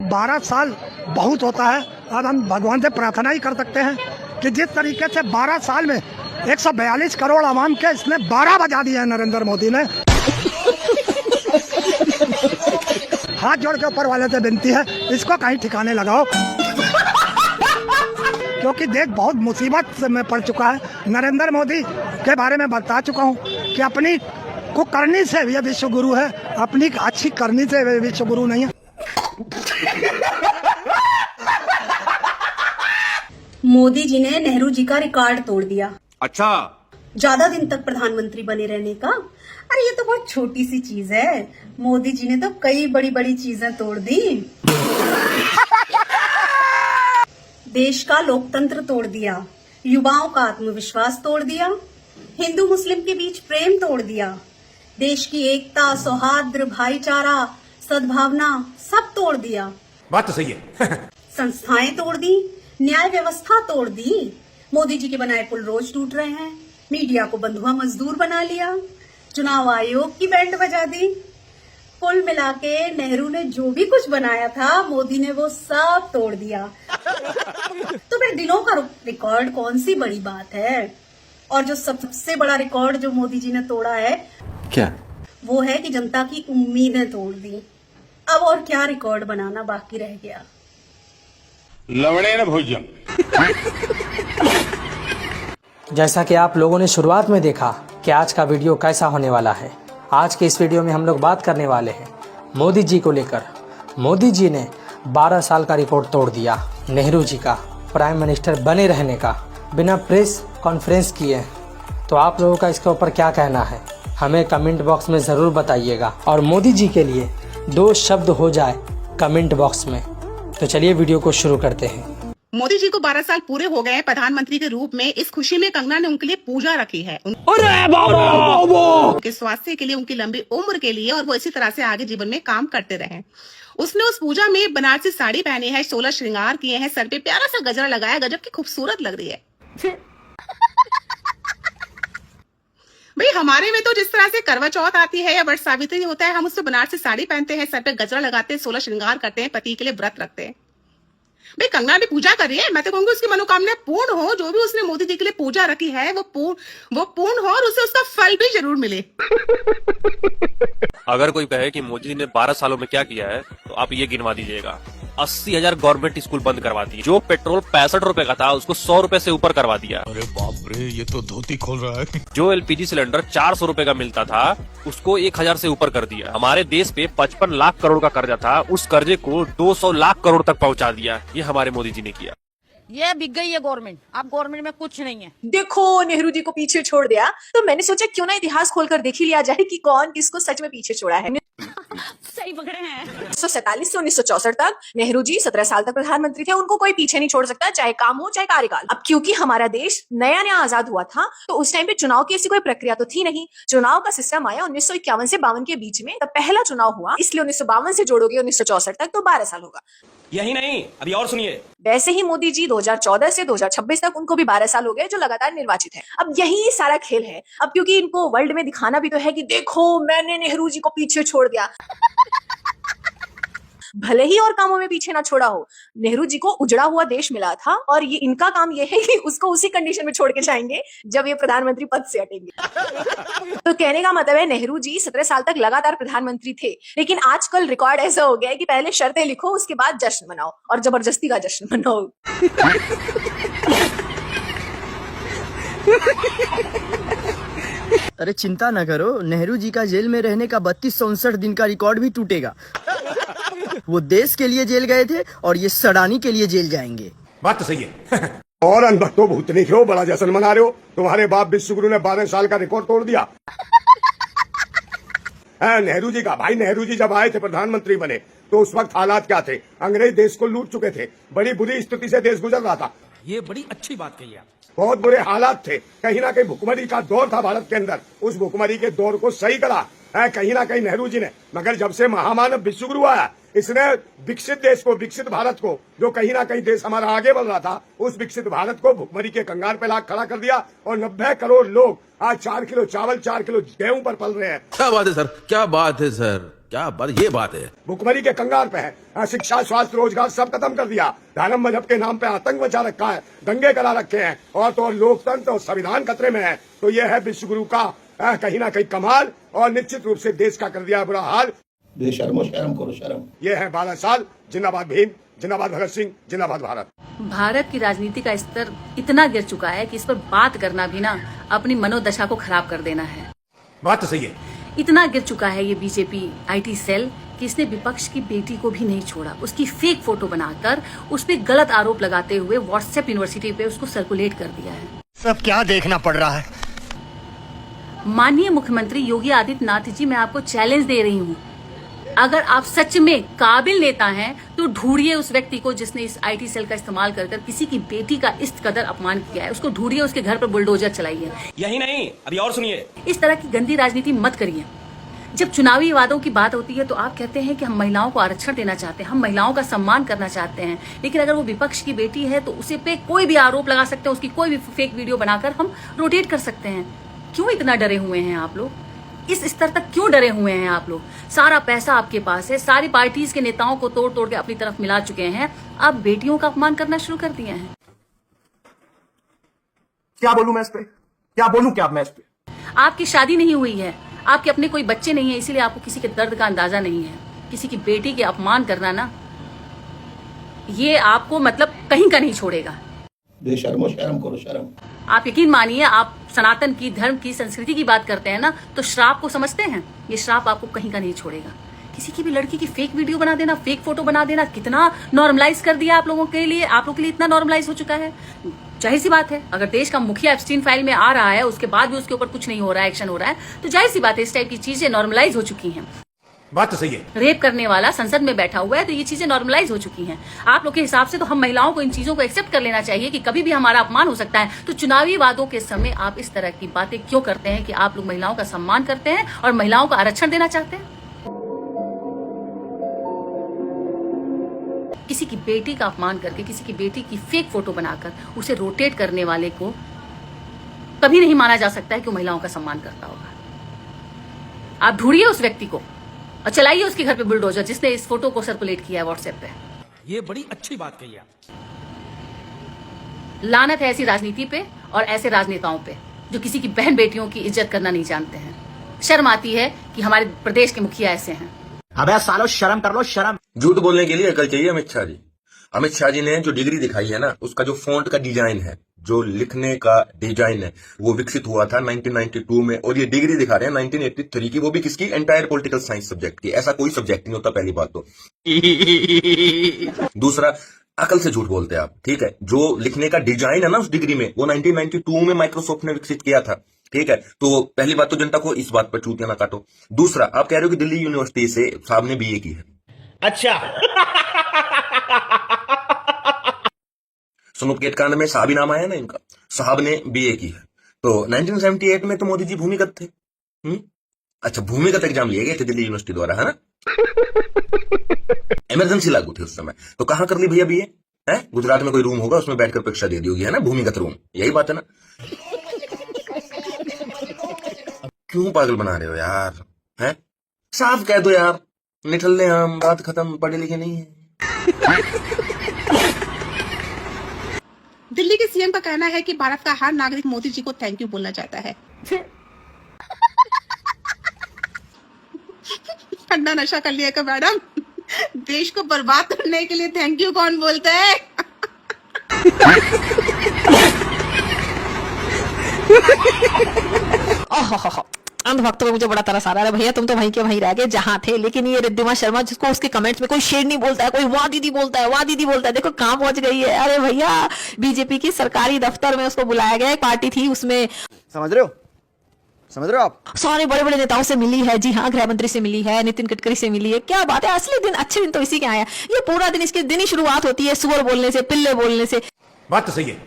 12 साल बहुत होता है। अब हम भगवान से प्रार्थना ही कर सकते हैं कि जिस तरीके से 12 साल में 142 करोड़ आवाम के इसने 12 बजा दिए हैं नरेंद्र मोदी ने। हाथ जोड़ के ऊपर वाले से विनती है, इसको कहीं ठिकाने लगाओ, क्योंकि देश बहुत मुसीबत में पड़ चुका है। नरेंद्र मोदी के बारे में बता चुका हूँ कि अपनी कुकर्णी से ये विश्व गुरु है, अपनी अच्छी करनी से विश्व गुरु नहीं है। मोदी जी ने नेहरू जी का रिकॉर्ड तोड़ दिया। अच्छा, ज्यादा दिन तक प्रधानमंत्री बने रहने का। अरे ये तो बहुत छोटी सी चीज है, मोदी जी ने तो कई बड़ी बड़ी चीजें तोड़ दी। देश का लोकतंत्र तोड़ दिया, युवाओं का आत्मविश्वास तोड़ दिया, हिंदू मुस्लिम के बीच प्रेम तोड़ दिया, देश की एकता, सौहार्द, भाईचारा, सद्भावना सब तोड़ दिया। बात तो सही है। संस्थाएं तोड़ दी, न्याय व्यवस्था तोड़ दी। मोदी जी के बनाए पुल रोज टूट रहे हैं, मीडिया को बंधुआ मजदूर बना लिया, चुनाव आयोग की बैंड बजा दी। कुल मिला के नेहरू ने जो भी कुछ बनाया था, मोदी ने वो सब तोड़ दिया। तो फिर दिनों का रिकॉर्ड कौन सी बड़ी बात है। और जो सबसे बड़ा रिकॉर्ड जो मोदी जी ने तोड़ा है, क्या? वो है कि जनता की उम्मीदें तोड़ दी। अब और क्या रिकॉर्ड बनाना बाकी रह गया। लवणे न भोजन। जैसा कि आप लोगों ने शुरुआत में देखा कि आज का वीडियो कैसा होने वाला है। आज के इस वीडियो में हम लोग बात करने वाले हैं मोदी जी को लेकर। मोदी जी ने 12 साल का रिकॉर्ड तोड़ दिया नेहरू जी का प्राइम मिनिस्टर बने रहने का, बिना प्रेस कॉन्फ्रेंस किए। तो आप लोगों का इसके ऊपर क्या कहना है, हमें कमेंट बॉक्स में ज़रूर बताइएगा। और मोदी जी के लिए 2 शब्द हो जाए कमेंट बॉक्स में। तो चलिए वीडियो को शुरू करते हैं। मोदी जी को 12 साल पूरे हो गए प्रधानमंत्री के रूप में। इस खुशी में कंगना ने उनके लिए पूजा रखी है, उनके स्वास्थ्य के लिए, उनकी लंबी उम्र के लिए, और वो इसी तरह से आगे जीवन में काम करते रहे। उसने उस पूजा में बनारसी साड़ी पहनी है, 16 श्रृंगार किए हैं, सर पे प्यारा सा गजरा लगाया, गजब की खूबसूरत लग रही है। भाई हमारे में तो जिस तरह से करवा चौथ आती है या वट सावित्री होता है, हम उससे बनारसी साड़ी पहनते हैं, सर पे गजरा लगाते हैं, 16 श्रृंगार करते हैं, पति के लिए व्रत रखते हैं। भाई कंगना भी पूजा कर रही है, मैं तो कहूंगी उसकी मनोकामना पूर्ण हो। जो भी उसने मोदी जी के लिए पूजा रखी है वो पूर्ण हो और उसे उसका फल भी जरूर मिले। अगर कोई कहे कि मोदी जी ने 12 सालों में क्या किया है, तो आप ये गिनवा दीजिएगा। 80,000 गवर्नमेंट स्कूल बंद करवा दिए, जो पेट्रोल 65 रुपए का था उसको 100 रुपए से ऊपर करवा दिया। अरे बाप रे, ये तो धोती खोल रहा है। जो एलपीजी सिलेंडर 400 रुपए का मिलता था उसको 1000 से ऊपर कर दिया। हमारे देश पे 55 लाख करोड़ का कर्जा था, उस कर्जे को 200 लाख करोड़ तक पहुंचा दिया। ये हमारे मोदी जी ने किया। ये बिक गई है गवर्नमेंट, अब गवर्नमेंट में कुछ नहीं है। देखो नेहरू जी को पीछे छोड़ दिया, तो मैंने सोचा क्यों ना इतिहास खोलकर देख ही लिया जाए कि कौन किसको सच में पीछे छोड़ा है। सही पकड़े हैं। 1947 से 1964 तक नेहरू जी 17 साल तक प्रधानमंत्री थे, उनको कोई पीछे नहीं छोड़ सकता, चाहे काम हो चाहे कार्यकाल। अब क्योंकि हमारा देश नया नया आजाद हुआ था, तो उस टाइम पे चुनाव की ऐसी कोई प्रक्रिया तो थी नहीं। चुनाव का सिस्टम आया 1951 से 52 के बीच में, तब पहला चुनाव हुआ, इसलिए 1952 से जोड़ोगे 1964 तक तो 12 साल होगा। यही नहीं, अभी और सुनिए। वैसे ही मोदी जी 2014 से 2026 तक उनको भी 12 साल हो गए, जो लगातार निर्वाचित है। अब यही सारा खेल है। अब क्योंकि इनको वर्ल्ड में दिखाना भी तो है कि देखो मैंने नेहरू जी को पीछे छोड़ दिया। भले ही और कामों में पीछे ना छोड़ा हो, नेहरू जी को उजड़ा हुआ देश मिला था, और ये इनका काम ये है कि उसको उसी कंडीशन में छोड़ के जाएंगे जब ये प्रधानमंत्री पद से हटेंगे। तो कहने का मतलब है नेहरू जी 17 साल तक लगातार प्रधानमंत्री थे, लेकिन आजकल रिकॉर्ड ऐसा हो गया है कि पहले शर्तें लिखो, उसके बाद जश्न मनाओ, और जबरदस्ती का जश्न मनाओ। अरे चिंता न करो, नेहरू जी का जेल में रहने का 3259 दिन का रिकॉर्ड भी टूटेगा। वो देश के लिए जेल गए थे और ये सड़ानी के लिए जेल जाएंगे। बात तो सही है। और अनभक्तो भूतनी क्यों बड़ा जश्न मना रहे हो? तुम्हारे बाप विश्वगुरु ने 12 साल का रिकॉर्ड तोड़ दिया। नेहरू जी का भाई, नेहरू जी जब आए थे प्रधानमंत्री बने, तो उस वक्त हालात क्या थे? अंग्रेज देश को लूट चुके थे, बड़ी बुरी स्थिति से देश गुजर रहा था। ये बड़ी अच्छी बात कही आप। बहुत बुरे हालात थे, कहीं ना कहीं भुखमरी का दौर था भारत के अंदर। उस भुखमरी के दौर को सही करा है कहीं ना कहीं नेहरू जी ने। मगर जब से महामानव विश्वगुरु आया, इसने विकसित देश को, विकसित भारत को, जो कहीं ना कहीं देश हमारा आगे बढ़ रहा था, उस विकसित भारत को भुखमरी के कंगाल पे ला खड़ा कर दिया। और 90 करोड़ लोग आज 4 किलो चावल, 4 किलो गेहूं पर पल रहे हैं। क्या बात है सर, क्या बात है सर। क्या बात, ये बात है। भुखमरी के कंगाल पे है। शिक्षा, स्वास्थ्य, रोजगार सब खत्म कर दिया। धर्म मजहब के नाम पे आतंक मचा रखा है, दंगे करा रखे हैं, और तो लोकतंत्र और संविधान खतरे में है। तो ये है विश्वगुरु का कहीं ना कहीं कमाल, और निश्चित रूप से देश का कर दिया बुरा हाल। बेशर्मो शर्म करो शर्म। ये है 12 साल। जिंदाबाद भीम, जिंदाबाद भगत सिंह, जिंदाबाद भारत। भारत की राजनीति का स्तर इतना गिर चुका है कि इस पर बात करना भी ना अपनी मनोदशा को खराब कर देना है। बात तो सही है। इतना गिर चुका है ये बीजेपी आईटी सेल कि इसने विपक्ष की बेटी को भी नहीं छोड़ा। उसकी फेक फोटो बनाकर उस पर गलत आरोप लगाते हुए व्हाट्सएप यूनिवर्सिटी पे उसको सर्कुलेट कर दिया है। सब क्या देखना पड़ रहा है। माननीय मुख्यमंत्री योगी आदित्यनाथ जी, मैं आपको चैलेंज दे रही हूँ, अगर आप सच में काबिल नेता हैं तो ढूंढिए उस व्यक्ति को जिसने इस आईटी सेल का इस्तेमाल कर किसी की बेटी का इस कदर अपमान किया है। उसको ढूंढिए, उसके घर पर बुलडोजर चलाइए। यही नहीं, अभी और सुनिए। इस तरह की गंदी राजनीति मत करिए। जब चुनावी वादों की बात होती है तो आप कहते हैं कि हम महिलाओं को आरक्षण देना चाहते हैं, हम महिलाओं का सम्मान करना चाहते हैं, लेकिन अगर वो विपक्ष की बेटी है तो उसे पे कोई भी आरोप लगा सकते हैं, उसकी कोई भी फेक वीडियो बनाकर हम रोटेट कर सकते हैं। क्यों इतना डरे हुए हैं आप लोग? इस स्तर तक क्यों डरे हुए हैं आप लोग? सारा पैसा आपके पास है, सारी पार्टीज के नेताओं को तोड़ तोड़ के अपनी तरफ मिला चुके हैं, अब बेटियों का अपमान करना शुरू कर दिए हैं। क्या बोलूं मैं इस पे? क्या बोलूं क्या मैं इस पे? आपकी शादी नहीं हुई है, आपके अपने कोई बच्चे नहीं है, इसीलिए आपको किसी के दर्द का अंदाजा नहीं है। किसी की बेटी के अपमान करना ना, ये आपको मतलब कहीं का नहीं छोड़ेगा। बेशर्मो शर्म करो शर्म। आप यकीन मानिए, आप सनातन की, धर्म की, संस्कृति की बात करते हैं ना, तो श्राप को समझते हैं, ये श्राप आपको कहीं का नहीं छोड़ेगा। किसी की भी लड़की की फेक वीडियो बना देना, फेक फोटो बना देना, कितना नॉर्मलाइज कर दिया आप लोगों के लिए। आप लोगों के लिए इतना नॉर्मलाइज हो चुका है। जाहिर सी बात है, अगर देश का मुखिया एप्स्टीन फाइल में आ रहा है, उसके बाद भी उसके ऊपर कुछ नहीं हो रहा है, एक्शन हो रहा है, तो जाहिर सी बात है इस टाइप की चीजें नॉर्मलाइज हो चुकी हैं। बात तो सही है। रेप करने वाला संसद में बैठा हुआ है, तो ये चीजें नॉर्मलाइज हो चुकी हैं। आप लोग के हिसाब से तो हम महिलाओं को इन चीजों को एक्सेप्ट कर लेना चाहिए कि कभी भी हमारा अपमान हो सकता है। तो चुनावी वादों के समय आप इस तरह की बातें क्यों करते हैं कि आप लोग महिलाओं का सम्मान करते हैं और महिलाओं को आरक्षण देना चाहते हैं? किसी की बेटी का अपमान करके, किसी की बेटी की फेक फोटो बनाकर उसे रोटेट करने वाले को कभी नहीं माना जा सकता है कि वो महिलाओं का सम्मान करता होगा। आप ढूंढिए उस व्यक्ति को और चलाइए उसके घर पे बुलडोजर जिसने इस फोटो को सर्कुलेट किया है व्हाट्सएप पे। ये बड़ी अच्छी बात कही आप। लानत है ऐसी राजनीति पे और ऐसे राजनेताओं पे जो किसी की बहन बेटियों की इज्जत करना नहीं जानते हैं। शर्म आती है कि हमारे प्रदेश के मुखिया ऐसे हैं। अबे सालो शर्म कर लो शर्म। झूठ बोलने के लिए अकल चाहिए अमित शाह जी। अमित शाह जी ने जो डिग्री दिखाई है ना, उसका जो फॉन्ट का डिजाइन है, जो लिखने का डिजाइन है, वो विकसित हुआ था 1992 में, और ये डिग्री दिखा रहे हैं 1983 की, वो भी किसकी? एंटायर पॉलिटिकल साइंस सब्जेक्ट की। ऐसा कोई सब्जेक्ट नहीं होता, पहली बात तो। दूसरा, अकल से झूठ बोलते हैं आप, ठीक है। जो लिखने का डिजाइन है ना उस डिग्री में, वो 1992 में माइक्रोसॉफ्ट ने विकसित किया था, ठीक है। तो पहली बात तो जनता को इस बात पर चूतियां ना काटो। दूसरा, आप कह रहे हो कि दिल्ली यूनिवर्सिटी से साहब ने बीए की है। अच्छा। सुनुकेट कांड में साहब ही नाम आया ना इनका, साहब ने बीए की है। तो 1978 में तो मोदी जी भूमिगत थे। अच्छा, भूमिगत एग्जाम लिए गए थे दिल्ली यूनिवर्सिटी द्वारा, है ना। इमरजेंसी लागू थी उस समय, तो कहां कर ली भैया बीए? है गुजरात में कोई रूम होगा, उसमें बैठकर परीक्षा दे दी होगी, है ना, भूमिगत रूम। यही बात है ना। क्यों पागल बना रहे हो यार? है साफ कह दो यार, निठल ले हम, बात खत्म, पढ़े लिखे नहीं है। दिल्ली के सीएम का कहना है कि भारत का हर नागरिक मोदी जी को थैंक यू बोलना चाहता है। ठंडा नशा कर लिया का मैडम, देश को बर्बाद करने के लिए थैंक यू कौन बोलता है? अंधभक्तों को मुझे बड़ा तरस आ रहा है। भैया तुम तो वहीं के वहीं रह गए जहां थे, लेकिन ये रिद्धिमा शर्मा जिसको उसके कमेंट्स में कोई शेर नहीं बोलता है, कोई वाह दीदी बोलता है, वाह दीदी बोलता है, देखो कहां पहुंच गई है। अरे भैया, बीजेपी की सरकारी दफ्तर में उसको बुलाया गया, एक पार्टी थी उसमें, समझ रहे हो आप, सारे बड़े बड़े नेताओं से मिली है। जी हाँ, गृह मंत्री से मिली है, नितिन गडकरी से मिली है। क्या बात है, असली दिन, अच्छे दिन तो इसी के आए हैं। ये पूरा दिन, इसके दिन ही शुरुआत होती है सुअर बोलने से, पिल्ले बोलने से। बात तो सही है।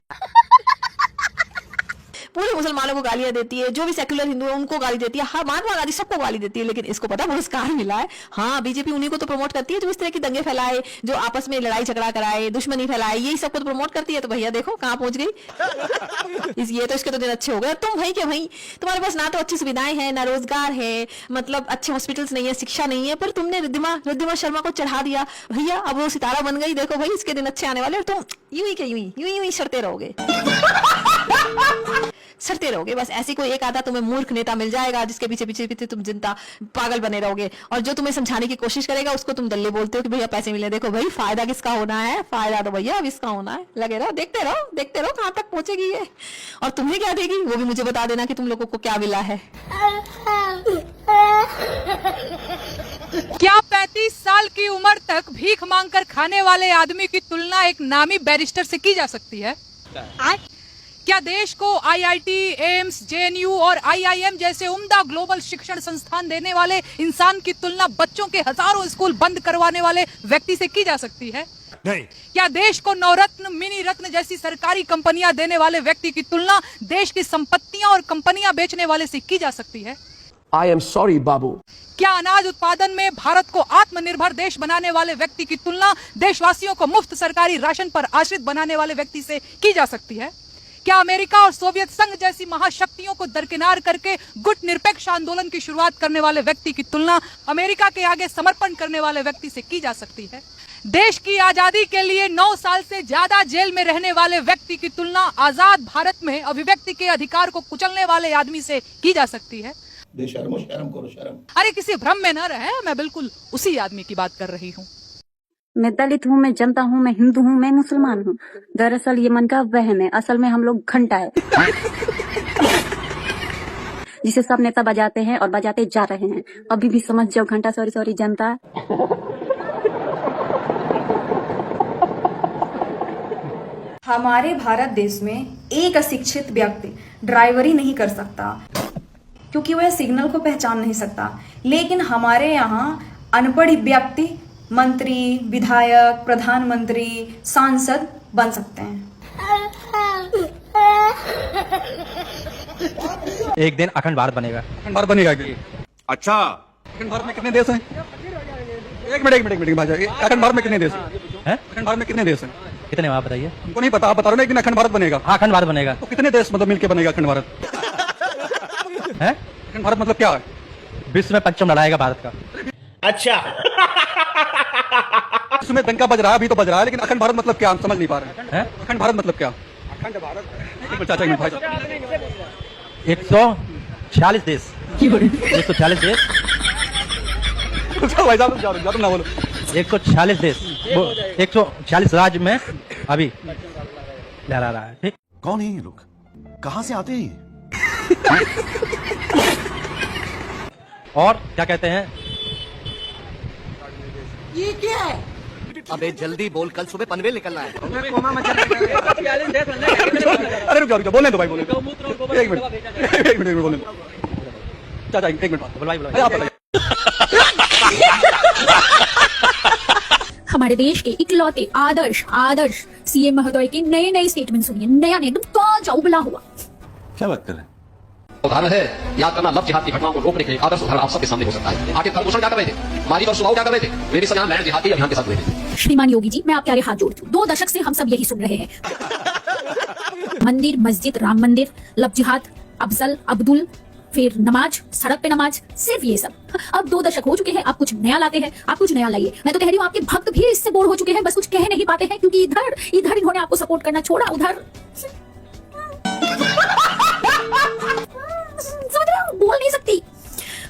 पूरे मुसलमानों को गालियां देती है, जो भी सेक्युलर हिंदू है उनको गाली देती है, हाँ महात्मा गांधी सबको गाली देती है, लेकिन इसको पता पुरस्कार मिला है। हाँ, बीजेपी उन्हीं को तो प्रमोट करती है जो इस तरह की दंगे फैलाए, जो आपस में लड़ाई झगड़ा कराए, दुश्मनी फैलाए, यही सबको तो प्रमोट करती है। तो भैया देखो कहाँ पहुंच गई। ये तो इसके तो दिन अच्छे हो गए। तुम भाई क्या भाई, तुम्हारे पास ना तो अच्छी सुविधाएं हैं, ना रोजगार है, मतलब अच्छे हॉस्पिटल्स नहीं है, शिक्षा नहीं है, पर तुमने रिद्धिमा शर्मा को चढ़ा दिया भैया, अब वो सितारा बन गई। देखो भाई इसके दिन अच्छे आने वाले, और तुम यूं ही सड़ते रहोगे सड़ते रहोगे। बस ऐसी कोई एक आधा तुम्हें मूर्ख नेता मिल जाएगा जिसके पीछे पीछे पीछे तुम जनता पागल बने रहोगे, और जो तुम्हें समझाने की कोशिश करेगा उसको तुम दल्ले बोलते हो कि भैया पैसे मिले। देखो भाई फायदा किसका होना है, फायदा तो भैया अब इसका होना है। लगे रहो, देखते रहो कहाँ तक पहुंचेगी ये, और तुम्हें क्या देगी वो भी मुझे बता देना कि तुम लोगों को क्या मिला है। क्या 35 साल की उम्र तक भीख मांगकर खाने वाले आदमी की तुलना एक नामी बैरिस्टर से की जा सकती है? क्या देश को आईआईटी, एम्स, जेएनयू और आईआईएम जैसे उम्दा ग्लोबल शिक्षण संस्थान देने वाले इंसान की तुलना बच्चों के हजारों स्कूल बंद करवाने वाले व्यक्ति से की जा सकती है? नहीं। क्या देश को नवरत्न, मिनी रत्न जैसी सरकारी कंपनियां देने वाले व्यक्ति की तुलना देश की संपत्तियां और कंपनियां बेचने वाले से की जा सकती है? आई एम सॉरी बाबू। क्या अनाज उत्पादन में भारत को आत्मनिर्भर देश बनाने वाले व्यक्ति की तुलना देशवासियों को मुफ्त सरकारी राशन पर आश्रित बनाने वाले व्यक्ति से की जा सकती है? क्या अमेरिका और सोवियत संघ जैसी महाशक्तियों को दरकिनार करके गुट निरपेक्ष आंदोलन की शुरुआत करने वाले व्यक्ति की तुलना अमेरिका के आगे समर्पण करने वाले व्यक्ति से की जा सकती है? देश की आजादी के लिए 9 साल से ज्यादा जेल में रहने वाले व्यक्ति की तुलना आजाद भारत में अभिव्यक्ति के अधिकार को कुचलने वाले आदमी से की जा सकती है? बेशर्मो, शर्म करो शर्म। अरे किसी भ्रम में न रहे, मैं बिल्कुल उसी आदमी की बात कर रही हूँ। मैं दलित हूँ, मैं जनता हूँ, मैं हिंदू हूँ, मैं मुसलमान हूँ। दरअसल ये मन का वहम है, असल में हम लोग घंटा है जिसे सब नेता बजाते हैं और बजाते जा रहे हैं। अभी भी समझ जाओ घंटा, सॉरी जनता। हमारे भारत देश में एक अशिक्षित व्यक्ति ड्राइवरी नहीं कर सकता क्योंकि वह सिग्नल को पहचान नहीं सकता, लेकिन हमारे यहाँ अनपढ़ व्यक्ति मंत्री, विधायक, प्रधानमंत्री, सांसद बन सकते हैं। एक दिन अखंड भारत बनेगा। अखंड भारत बनेगा क्या? अच्छा, अखंड भारत में कितने देश हैं? एक मिनट भाई, अखंड भारत में कितने देश हैं? अखंड भारत में कितने देश हैं? कितने आप बताइए? हमको नहीं पता, आप बता रहे हो ना, एक दिन अखंड भारत बनेगा। हाँ, अखंड भारत बनेगा। तो कितने देश मतलब मिलके बनेगा अखंड भारत? है अखंड भारत मतलब क्या है? विश्व में पंचम लड़ाएगा भारत का। अच्छा। इसमें डंका बज रहा है, अभी तो बज रहा है, लेकिन अखंड भारत मतलब क्या, हम समझ नहीं पा रहे हैं। अखंड भारत मतलब क्या? अखंड भारत चाचा भाई 146 देश 146 देश भाई साहब तुम ना बोलो। 146 देश, 146 राज्य में अभी लहरा रहा है। ठीक, कौन है ये लोग, कहाँ से आते हैं? और क्या कहते हैं? ये क्या है? अबे जल्दी बोल, कल सुबह पनवेल निकलना है। अरे रुक जाओ, बोलने दो भाई, बोलने दो। एक मिनट बोलने दो चाचा, एक मिनट बोलवाइए। हमारे देश के इकलौते आदर्श सीएम महोदय के नए स्टेटमेंट सुनिए। नया नहीं, एकदम ताजा उबला हुआ। क्या बात कर रहे हैं? उदाहरण है, याद करना लव जिहाद की घटनाओं को रोकने के आदर्श उदाहरण आप सबके सामने हो सकता है। आखिर धर्मभूषण क्या कर रहे थे, मारी और सुबाव क्या कर रहे थे, वे भी सजान लहर जिहाद के अभियान के साथ हुए थे। श्रीमान योगी जी, मैं आपके आगे हाथ जोड़ती हूँ। 2 दशक से हम सब यही सुन रहे हैं। मंदिर, मस्जिद, राम मंदिर, लव जिहाद, अफजल, अब्दुल, फिर नमाज, सड़क पे नमाज, सिर्फ ये सब। अब 2 दशक हो चुके हैं, आप कुछ नया लाते हैं, आप कुछ नया लाइए। मैं तो कह रही हूँ आपके भक्त भी इससे बोर हो चुके हैं, बस कुछ कह नहीं पाते हैं क्योंकि इधर इन्होंने आपको सपोर्ट करना छोड़ा, उधर बोल नहीं सकती।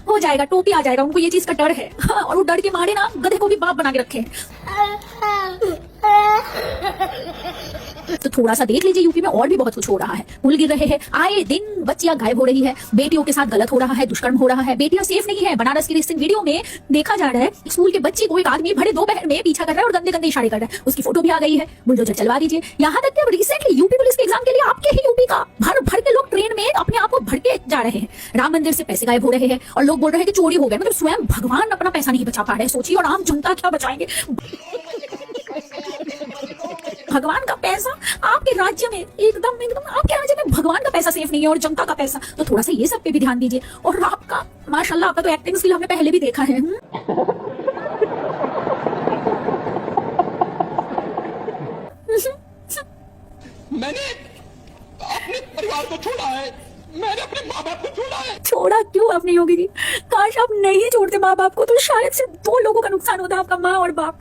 हो जाएगा, टोपी आ जाएगा, उनको ये चीज का डर है। और वो डर के मारे ना गधे को भी बाप बना के रखे हैं। तो थोड़ा सा देख लीजिए, यूपी में और भी बहुत कुछ हो रहा है। पुल गिर रहे हैं, आए दिन बच्चियां गायब हो रही है, बेटियों के साथ गलत हो रहा है, दुष्कर्म हो रहा है, बेटियां सेफ नहीं है। बनारस की रिसेंट वीडियो में देखा जा रहा है, स्कूल के बच्ची को एक आदमी भरे दोपहर में पीछा कर रहा है और गंदे इशारे कर रहा है। उसकी फोटो भी आ गई है, बुलडोजर चलवा दीजिए। यहाँ तक कि रिसेंटली यूपी पुलिस के एग्जाम के लिए आपके ही यूपी का भर के लोग ट्रेन में अपने आप को भड़के जा रहे हैं। राम मंदिर से पैसे गायब हो रहे हैं और लोग बोल रहे हैं कि चोरी हो गए। मतलब स्वयं भगवान अपना पैसा नहीं बचा पा रहे, सोचिए, और आम जनता क्या बचाएंगे? भगवान का पैसा आपके आपके राज्य में एकदम एकदम आपके राज्य में भगवान का पैसा सेफ नहीं है और जनता का पैसा, तो थोड़ा सा ये सब पे भी ध्यान दीजिए। और आपका माशाल्लाह आपका तो एक्टिंग स्किल हमने पहले भी देखा है। मैंने अपने परिवार को छोड़ा है, मैंने अपने माँ बाप को छोड़ा है। छोड़ा क्यों आपने योगी जी? काश आप नहीं छोड़ते माँ बाप को, तो शायद से 2 लोगों का नुकसान होता, आपका माँ और बाप।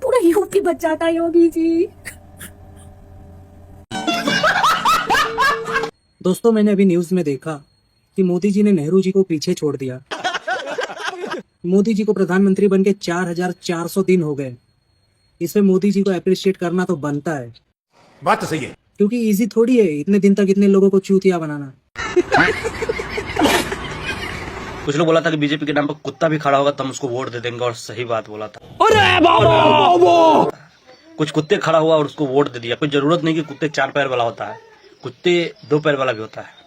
पूरा यूपी बच जाता योगी जी। दोस्तों, मैंने अभी न्यूज में देखा कि मोदी जी ने नेहरू जी को पीछे छोड़ दिया। मोदी जी को प्रधानमंत्री बनके 4400 दिन हो गए। इसमें मोदी जी को अप्रिशिएट करना तो बनता है। बात तो सही है, क्योंकि इजी थोड़ी है इतने दिन तक इतने लोगों को चूतिया बनाना। कुछ लोग बोला था कि बीजेपी के नाम पर कुत्ता भी खड़ा होगा तो हम उसको वोट दे देंगे, और सही बात बोला था। अरे बाबा! कुछ कुत्ते खड़ा हुआ और उसको वोट दे दिया। कोई जरूरत नहीं कि कुत्ते 4 पैर वाला होता है, कुत्ते 2 पैर वाला भी होता है।